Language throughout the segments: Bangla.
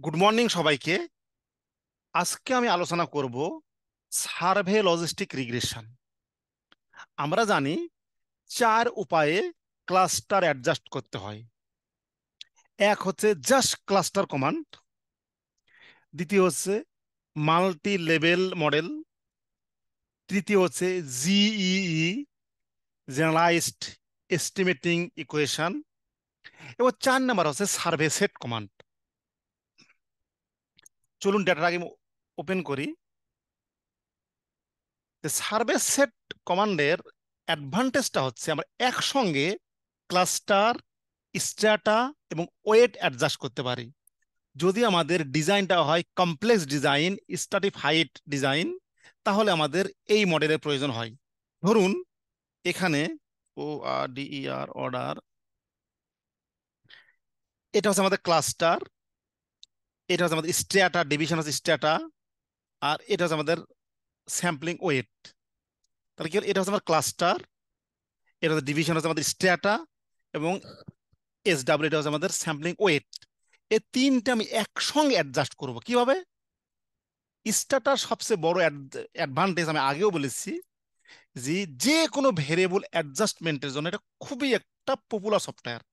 গুড মর্নিং সবাইকে। আজকে আমি আলোচনা করব সার্ভে লজিস্টিক রিগ্রেশন। আমরা জানি চার উপায়ে ক্লাস্টার অ্যাডজাস্ট করতে হয়। এক হচ্ছে জাস্ট ক্লাস্টার কমান্ড, দ্বিতীয় হচ্ছে মাল্টি লেভেল মডেল, তৃতীয় হচ্ছে জিইই জেনারেলাইজড এস্টিমেটিং ইকুয়েশন, এবং 4 নম্বর হচ্ছে সার্ভে সেট কমান্ড। চলুন ডেটাটা আগে ওপেন করি। সার্ভে সেট কমান্ডের অ্যাডভান্টেজটা হচ্ছে আমরা একসঙ্গে ক্লাস্টার, স্ট্যাটা এবং ওয়েট অ্যাডজাস্ট করতে পারি। যদি আমাদের ডিজাইনটা হয় কমপ্লেক্স ডিজাইন, স্ট্রাটিফাইড ডিজাইন, তাহলে আমাদের এই মডেলের প্রয়োজন হয়। ধরুন এখানে ORDER অর্ডার, এটা হচ্ছে আমাদের ক্লাস্টার, এটা হচ্ছে আমাদের স্ট্যাটা, ডিভিশন হচ্ছে স্ট্যাটা, আর এটা হচ্ছে আমাদের স্যাম্পলিং ওয়েট। তাহলে কি হলো? এটা হচ্ছে আমার ক্লাস্টার, এটা হচ্ছে ডিভিশন হচ্ছে আমাদের স্ট্যাটা, এবং SW এটা হচ্ছে আমাদের স্যাম্পলিং ওয়েট। এই তিনটা আমি একসঙ্গে অ্যাডজাস্ট করব কিভাবে? স্ট্যাটার সবচেয়ে বড় অ্যাডভান্টেজ আমি আগেও বলেছি যে যে কোনো ভেরিয়েবল অ্যাডজাস্টমেন্টের জন্য এটা খুবই একটা পপুলার সফটওয়্যার।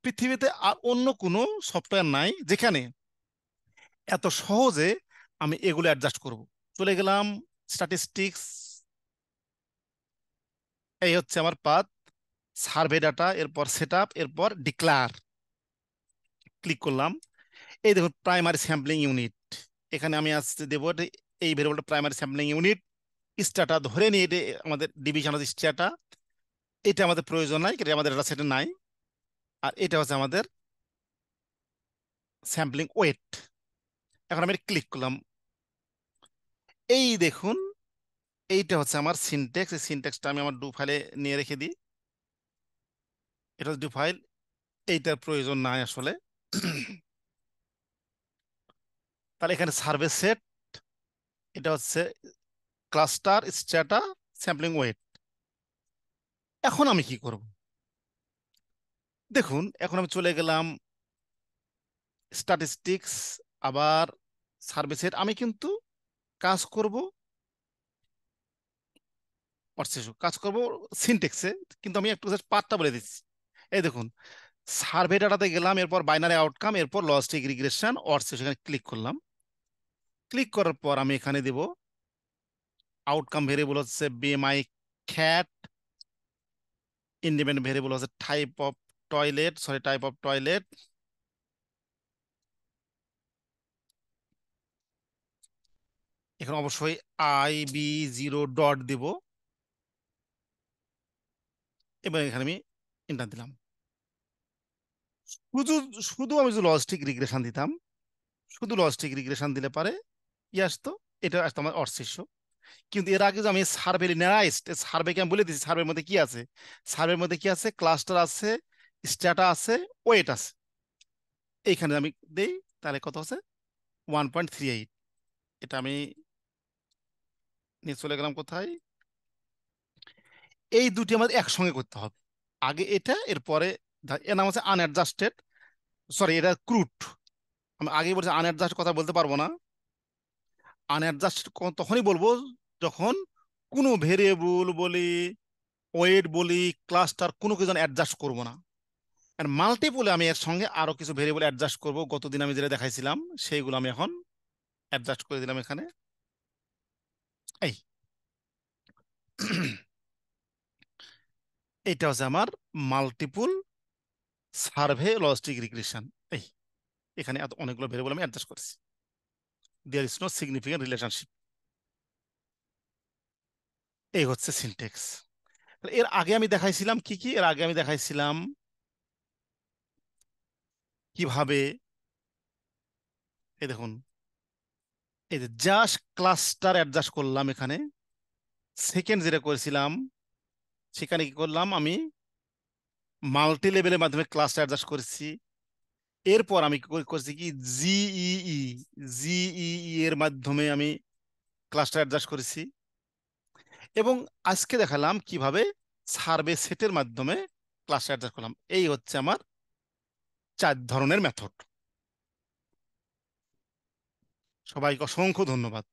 পৃথিবীতে আর অন্য কোনো সফটওয়্যার নাই যেখানে এত সহজে আমি এগুলো অ্যাডজাস্ট করব। চলে গেলাম স্ট্যাটিস্টিক্স, এই হচ্ছে আমার পাথ, সার্ভে ডাটা, এরপর সেট আপ, এরপর ডিক্লার। ক্লিক করলাম। এই দেখুন প্রাইমারি স্যাম্পলিং ইউনিট, এখানে আমি আসতে দেবো এই ভেরিয়েবলটা প্রাইমারি স্যাম্পলিং ইউনিট। স্ট্যাটা ধরে নিয়ে এটা আমাদের ডিভিশন হচ্ছে স্ট্যাটা, এটা আমাদের প্রয়োজন নাই, এটা আমাদের ডাটা সেটে নাই। আর এটা হচ্ছে আমাদের স্যাম্পলিং ওয়েট। এখন আমি ক্লিক করলাম। এই দেখুন এইটা হচ্ছে আমার সিনটেক্স। এই সিনটেক্সটা আমি আমার ডু ফাইলে নিয়ে রেখে দিই। এটা হচ্ছে ডু ফাইল, এইটার প্রয়োজন নাই আসলে। তাহলে এখানে সার্ভে সেট, এটা হচ্ছে ক্লাস্টার, স্ট্যাটা, স্যাম্পলিং ওয়েট। এখন আমি কি করব? দেখুন এখন আমি চলে গেলাম স্ট্যাটিস্টিক্স, আবার সার্ভে সেট। আমি কিন্তু কাজ করব কাজ করব সিনটেক্সে, কিন্তু আমি একটু জাস্ট পার্টটা বলে দিচ্ছি। এই দেখুন সার্ভে ডাটাতে গেলাম, এরপর বাইনারি আউটকাম, এরপর লজিস্টিক রিগ্রেশন অর্থ, সেখানে ক্লিক করলাম। ক্লিক করার পর আমি এখানে দেব আউটকাম ভেরিয়েবল হচ্ছে বিএমআই খ্যাট, ইন্ডিপেন্ডেন্ট ভেরিয়েবল হচ্ছে টাইপ অফ টয়লেট। এখানে অবশ্যই IB0 ডট দিব, এবং এখানে আমি এন্টার দিলাম। শুধু শুধু আমি যদি লজিস্টিক রিগ্রেশন দিতাম, শুধু লজিস্টিক রিগ্রেশন দিলে পারে ই আসতো, এটা আসতো আমার অর্থশিষ্য। কিন্তু এর আগে যে আমি সার্ভে লিনিয়ারাইজড, সার্ভেকে আমি বলে দিচ্ছি সার্ভের মধ্যে কি আছে। সার্ভের মধ্যে কি আছে? ক্লাস্টার আছে, স্ট্যাটা আছে, ওয়েট আছে। এইখানে আমি দেই, তাহলে কত আছে? 1.38। এটা আমি নিয়ে চলে গেলাম কোথায়? এই দুটি আমাদের একসঙ্গে করতে হবে। আগে এটা, এরপরে এর নাম হচ্ছে আনঅ্যাডজাস্টেড, সরি এটা ক্রুট। আমি আগে বলছি আনঅ্যাডজাস্ট কথা বলতে পারবো না। আনঅ্যাডজাস্টেড তখনই বলবো যখন কোনো ভেরিয়েবল বলি, ওয়েট বলি, ক্লাস্টার কোনো কিছু অ্যাডজাস্ট করবো না। আর মাল্টিপলে আমি এর সঙ্গে আরো কিছু ভেরিয়েবল অ্যাডজাস্ট করব, গতদিন আমি যেটা দেখাইছিলাম সেইগুলো আমি এখন অ্যাডজাস্ট করে দিলাম এখানে। এই এটা হচ্ছে আমার মাল্টিপল সার্ভে লজিস্টিক রিগ্রেশন। এই এখানে এত অনেকগুলো ভেরিয়েবল আমি অ্যাডজাস্ট করেছি। There is no significant relationship. এই হচ্ছে সিনটেক্স। এর আগে আমি দেখাইছিলাম কি কি? এর আগে আমি দেখাইছিলাম কিভাবে, এই দেখুন, এই যে জাস্ট ক্লাস্টার অ্যাডজাস্ট করলাম এখানে। সেকেন্ড যেটা করেছিলাম সেখানে কি করলাম? আমি মাল্টি লেভেলের মাধ্যমে ক্লাস্টার অ্যাডজাস্ট করেছি। এরপর আমি করছি কি জিইই, জিইই এর মাধ্যমে আমি ক্লাস্টার অ্যাডজাস্ট করেছি। এবং আজকে দেখালাম কিভাবে সার্ভে সেটের মাধ্যমে ক্লাস্টার অ্যাডজাস্ট করলাম। এই হচ্ছে আমার 4 ধরনের মেথড। সবাইকে অসংখ্য ধন্যবাদ।